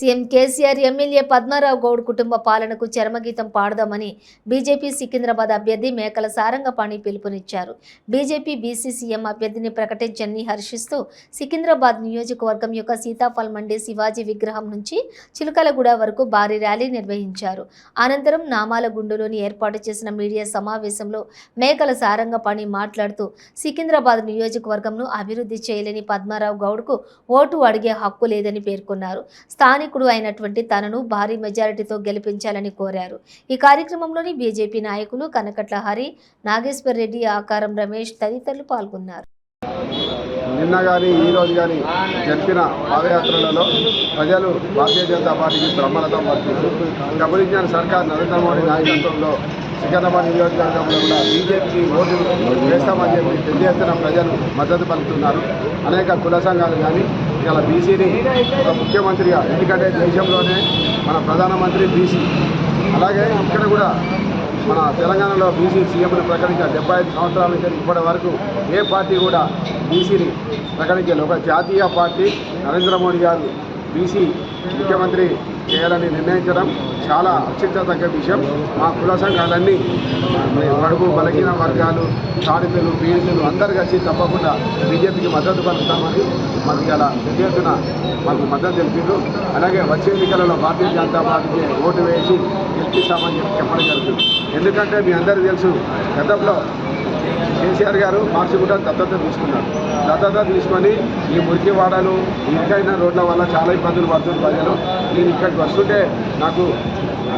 CM KCR MLA Padmarao Goud కుటుంబ పాలనకు చరమగీతం పాడదామని BJP Secunderabad అభ్యర్థి మేకల సారంగపాణి పిలుపునిచ్చారు. బీజేపీ బీసీ సీఎం అభ్యర్థిని ప్రకటించని హర్షిస్తూ సికింద్రాబాద్ నియోజకవర్గం యొక్క సీతాఫల్ మండి శివాజీ విగ్రహం నుంచి చిలకలగూడ వరకు భారీ ర్యాలీ నిర్వహించారు. అనంతరం నామాలగుండులోని ఏర్పాటు చేసిన మీడియా సమావేశంలో మేకల సారంగపాణి మాట్లాడుతూ సికింద్రాబాద్ నియోజకవర్గంను అభివృద్ధి చేయలేని పద్మారావు గౌడ్కు ఓటు అడిగే హక్కు లేదని పేర్కొన్నారు. స్థానికుడు అయినటువంటి తనను భారీ మెజారిటీతో గెలిపించాలని కోరారు. ఈ కార్యక్రమంలోని బీజేపీ నాయకులు కనకట్ల హరి, నాగేశ్వర్ రెడ్డి, ఆకారం రమేష్ తదితరులు పాల్గొన్నారు. నిన్న కానీ ఈరోజు కానీ జరిపిన పాదయాత్రలలో ప్రజలు భారతీయ జనతా పార్టీకి బ్రహ్మరథం పడుతుంది. గమనించిన సర్కార్ నరేంద్ర మోడీ నాయకత్వంలో సికింద్రాబాద్ నియోజకవర్గంలో కూడా బీజేపీకి ఓటు వేస్తామని చెప్పి పెద్ద ఎత్తున ప్రజలు మద్దతు పలుకుతున్నారు. అనేక కుల సంఘాలు కానీ ఇలా బీసీని ఒక ముఖ్యమంత్రిగా, ఎందుకంటే దేశంలోనే మన ప్రధానమంత్రి బీసీ, అలాగే ఇక్కడ కూడా మన తెలంగాణలో బీసీ సీఎంను ప్రకటించిన 75 సంవత్సరాల నుంచి ఇప్పటి వరకు ఏ పార్టీ కూడా బీసీని ప్రకటించారు. ఒక జాతీయ పార్టీ నరేంద్ర మోడీ గారు బీసీ ముఖ్యమంత్రి చేయాలని నిర్ణయించడం చాలా అత్యంతతగ్గ విషయం. మా కుల సంఘాలన్నీ బడుగు బలహీన వర్గాలు, తాడితులు, పీడితులు అందరు కలిసి తప్పకుండా బీజేపీకి మద్దతు పలుకుతామని మాకు ఇలా పెద్ద ఎత్తున మాకు మద్దతు తెలిపారు. అలాగే వచ్చే ఎన్నికలలో భారతీయ జనతా పార్టీకి ఓటు వేసి గెలిపిస్తామని చెప్పడం జరుగుతుంది. ఎందుకంటే మీ అందరికీ తెలుసు, గతంలో కేసీఆర్ గారు మార్చిగుట్ట దత్తత తీసుకున్నారు. దత్తత తీసుకొని ఈ మురికివాడలు, ఇరుకైన రోడ్ల వల్ల చాలా ఇబ్బందులు పడుతుంది ప్రజలు. నేను ఇక్కడికి వస్తుంటే నాకు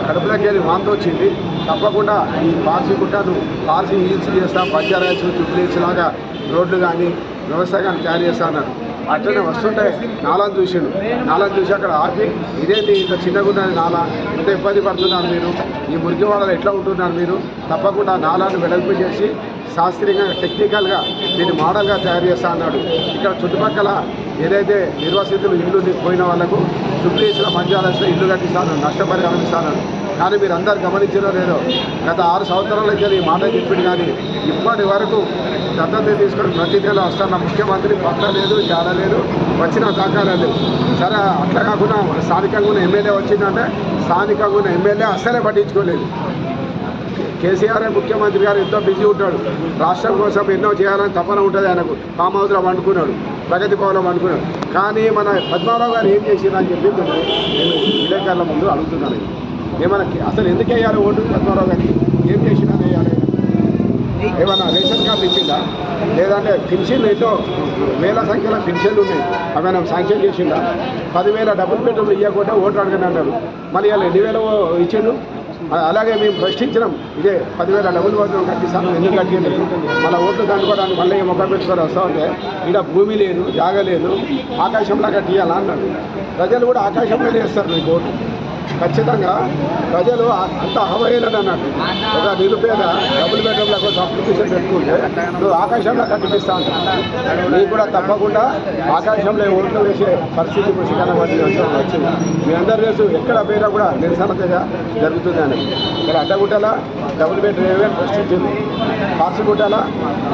కడుపులోకి వెళ్ళి వాంతి వచ్చింది. తప్పకుండా ఈ మార్చిగుట్టను పార్సీ ఈల్స్ చేస్తాం, పంచాయత్ చుప్లీస్ లాగా రోడ్లు కానీ వ్యవస్థ కానీ తయారు చేస్తా అన్నారు. అట్లనే వస్తుంటే నాలాను చూసిండు. నాలాను చూసి అక్కడ ఆపి, ఇదేంటి ఇంత చిన్నగున్నది నాలా, ఇంత ఇబ్బంది పడుతున్నారు మీరు, ఈ మురికివాడలు ఎట్లా ఉంటున్నారు మీరు, తప్పకుండా నాలాను వెడల్పు చేసి శాస్త్రీయంగా టెక్నికల్గా దీన్ని మోడల్గా తయారు చేస్తా అన్నాడు. ఇక్కడ చుట్టుపక్కల ఏదైతే నిర్వాసితులు ఇల్లు పోయిన వాళ్లకు చుట్టేసిన మంజాలస్లో ఇల్లు కట్టిస్తాను, నష్టపరిహారం ఇస్తాను. కానీ మీరు అందరు గమనించినో లేదో, గత 6 సంవత్సరాల నుంచి ఈ మాట చెప్పింది. కానీ ఇప్పటి వరకు దత్తత తీసుకొని ప్రతి నెల వస్తున్న ముఖ్యమంత్రి పట్ల లేదు, చాలా లేదు, వచ్చిన దాఖలా లేదు. సరే, అట్లా కాకుండా స్థానికంగా ఉన్న ఎమ్మెల్యే వచ్చిందంటే స్థానికంగా ఉన్న ఎమ్మెల్యే అస్సలే పట్టించుకోలేదు. కేసీఆర్ ముఖ్యమంత్రి గారు ఎంతో బిజీ ఉంటాడు, రాష్ట్రం కోసం ఎన్నో చేయాలని తపన ఉంటుంది ఆయనకు. ఫామ్ హౌస్లో వండుకున్నాడు, ప్రగతి భవన్లో వండుకున్నాడు. కానీ మన పద్మారావు గారు ఏం చేసిందని చెప్పి నేను విలేకరుల ముందు అడుగుతున్నాను. ఏమన్నా అసలు ఎందుకు వేయాలి ఓటు పద్మారావు గారికి? ఏం చేసినా వేయాలి? ఏమన్నా రేషన్ కార్డు ఇచ్చిందా? లేదంటే పెన్షన్లు ఎన్నో వేల సంఖ్యలో పెన్షన్లు ఉన్నాయి, అవి శాంక్షన్ చేసిందా? 10,000 డబుల్ బెడ్రూమ్లు ఇవ్వకుండా ఓటు అడగని అన్నారు. మళ్ళీ వాళ్ళు 2,000 ఇచ్చిండు. అలాగే మేము ప్రశ్నించినాం, ఇదే 10,000 డబుల్ బెడ్రూమ్ కట్టిస్తాను, ఎందుకు కట్టలేదు? మన ఓట్లు దండుకోవడానికి మళ్ళీ మొక్క పెట్టుకొని వస్తూ ఉంటే ఇక్కడ భూమి లేదు, జాగ లేదు, ఆకాశంలో కట్టియాలా అన్నాడు. ప్రజలు కూడా ఆకాశంలోనే వేస్తారు నీకు ఓటు. ఖచ్చితంగా ప్రజలు అంత అవహేళన అన్నట్టు. ఒక నిరుపేద డబుల్ బెడ్రూమ్లకు అప్లికేషన్ పెట్టుకుంటే నువ్వు ఆకాశంలో కట్టిపిస్తా ఉంటావు. నీకు కూడా తప్పకుండా ఆకాశంలో ఓట్లు వేసే పరిస్థితి సికింద్రాబాద్ వచ్చింది. మీ అందరూ తెలుసు, ఎక్కడ పోయినా కూడా నిరసనగా జరుగుతుంది అని. ఇక్కడ అడ్డగుట్టల డబుల్ బెడ్రూమ్ ప్రశ్నించింది, పార్సిగుట్టల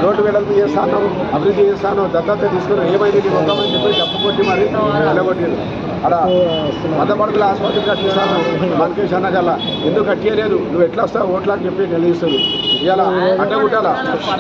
రోడ్డు వెడల్పు చేస్తాను, అభివృద్ధి చేస్తాను, దత్తత తీసుకుని ఏమైంది నీ మొక్కమని చెప్పి చెప్పుకొట్టి మరి నిలబొట్టింది. అలా 100 పడుగుల ఆసుపత్రి కట్టిస్తాను మనకేష్ అన్నగల్లా, ఎందుకు కట్టేయలేదు, నువ్వు ఎట్లా వస్తావు ఓట్లా అని చెప్పి నిలదీస్తుంది. ఇలా అడ్డగుట్టల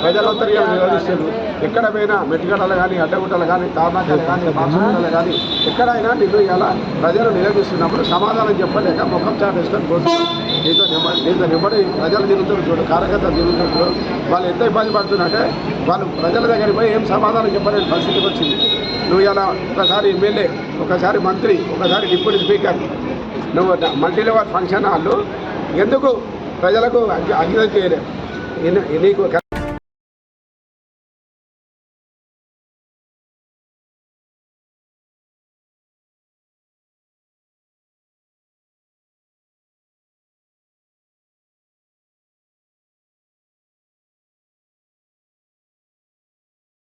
ప్రజలందరూ నిలదీస్తుంది. ఎక్కడ పోయినా మెట్టుగడలు కానీ, అడ్డగుట్టలు కానీ, తార్నాకలు కానీ, పార్సగుట్టలు కానీ ఎక్కడైనా నిన్ను ఇలా ప్రజలు నిలదీస్తున్నప్పుడు సమాధానం చెప్పలేక ముఖం చాటేసుకొని పోతున్నారు. దీంతో నిమ్మడి ప్రజలు తిరుగుతున్నారు చూడు, కార్యకర్తలు తిరుగుతున్నారు. వాళ్ళు ఎంత ఇబ్బంది పడుతున్నారంటే వాళ్ళు ప్రజల దగ్గరికి పోయి ఏం సమాధానం చెప్పలేని పరిస్థితికి వచ్చింది. నువ్వు ఇలా ఒకసారి ఎమ్మెల్యే, ఒకసారి మంత్రి, ఒకసారి డిప్యూటీ స్పీకర్, నువ్వు మల్టీలెవెల్ ఫంక్షన్ హాళ్ళు ఎందుకు ప్రజలకు అంకితం చేయలేవు? నీకు